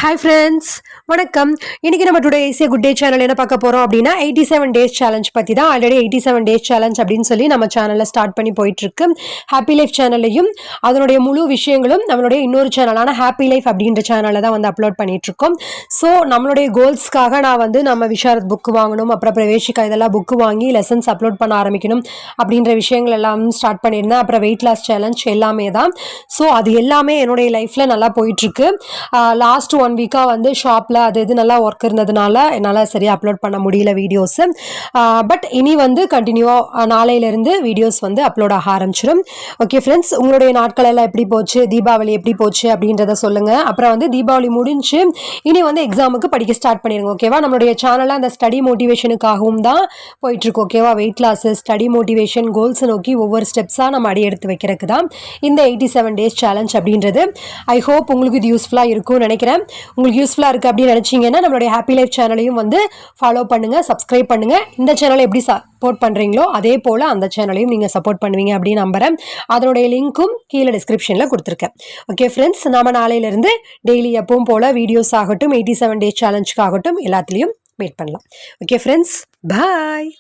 Hi friends, வணக்கம். இன்னைக்கு நம்ம today Asia good day channel என்ன பார்க்க போறோம் அப்படின்னா 87 டேஸ் சேலஞ்ச் பத்தி தான். ஆல்ரெடி 87 டேஸ் சேலஞ்ச் அப்படின்னு சொல்லி நம்ம சேனல்ல ஸ்டார்ட் பண்ணி போயிட்டு இருக்கு. ஹாப்பி லைஃப் சேனல்லையும் அதனுடைய முழு விஷயங்களும் நம்மளுடைய இன்னொரு சேனலான ஹாப்பி லைஃப் அப்படின்ற சேனல்ல தான் வந்து அப்லோட் பண்ணிட்டு இருக்கோம். ஸோ நம்மளுடைய கோல்ஸ்க்காக நான் வந்து நம்ம விஷாரத் புக் வாங்கணும், அப்புறம் பிரவேஷிகா இதெல்லாம் புக் வாங்கி லெசன்ஸ் அப்லோட் பண்ண ஆரம்பிக்கணும் அப்படின்ற விஷயங்கள் எல்லாம் ஸ்டார்ட் பண்ணியிருந்தேன். அப்புறம் வெயிட் லாஸ் சேலஞ்ச் எல்லாமே தான். ஸோ அது எல்லாமே என்னுடைய லைஃப்ல நல்லா போயிட்டு இருக்கு. லாஸ்ட் 1 வீக்காக வந்து ஷாப்பில் அது இது நல்லா ஒர்க் இருந்ததுனால என்னால் சரியாக அப்லோட் பண்ண முடியல வீடியோஸு. பட் இனி வந்து கண்டினியூவாக நாளையிலேருந்து வீடியோஸ் வந்து அப்லோட் ஆக ஆரம்பிச்சிடும். ஓகே ஃப்ரெண்ட்ஸ், உங்களுடைய நாட்கள் எல்லாம் எப்படி போச்சு, தீபாவளி எப்படி போச்சு அப்படின்றத சொல்லுங்கள். அப்புறம் வந்து தீபாவளி முடிஞ்சு இனி வந்து எக்ஸாமுக்கு படிக்க ஸ்டார்ட் பண்ணிடுங்க. ஓகேவா? நம்மளுடைய சேனலில் அந்த ஸ்டடி மோட்டிவேஷனுக்காகவும் தான் போயிட்டுருக்கு. ஓகேவா? வெயிட் லாஸு, ஸ்டடி மோட்டிவேஷன், கோல்ஸை நோக்கி ஒவ்வொரு ஸ்டெப்ஸாக நம்ம அடி எடுத்து வைக்கிறதுக்கு தான் இந்த 87 டேஸ் சேலஞ்ச் அப்படின்றது. ஐ ஹோப் உங்களுக்கு இது யூஸ்ஃபுல்லாக இருக்கும்னு நினைக்கிறேன். உங்களுக்கு யூஸ்ஃபுல்லாக இருக்குது அப்படின்னு நினச்சிங்கன்னா நம்மளுடைய ஹாப்பி லைஃப் சேனலையும் வந்து ஃபாலோ பண்ணுங்கள், சப்ஸ்கிரைப் பண்ணுங்கள். இந்த சேனலை எப்படி சப்போர்ட் பண்ணுறீங்களோ அதே போல் அந்த சேனலையும் நீங்கள் சப்போர்ட் பண்ணுவீங்க அப்படின்னு நம்புகிறேன். அதனுடைய லிங்க்கும் கீழே டிஸ்கிரிப்ஷனில் கொடுத்துருக்கேன். ஓகே ஃப்ரெண்ட்ஸ், நம்ம நாளையிலேருந்து டெய்லி எப்பவும் போல் வீடியோஸ் ஆகட்டும், 87 டேஸ் சேலஞ்சுக்கு ஆகட்டும், எல்லாத்துலேயும் மீட் பண்ணலாம். ஓகே ஃப்ரெண்ட்ஸ், பாய்.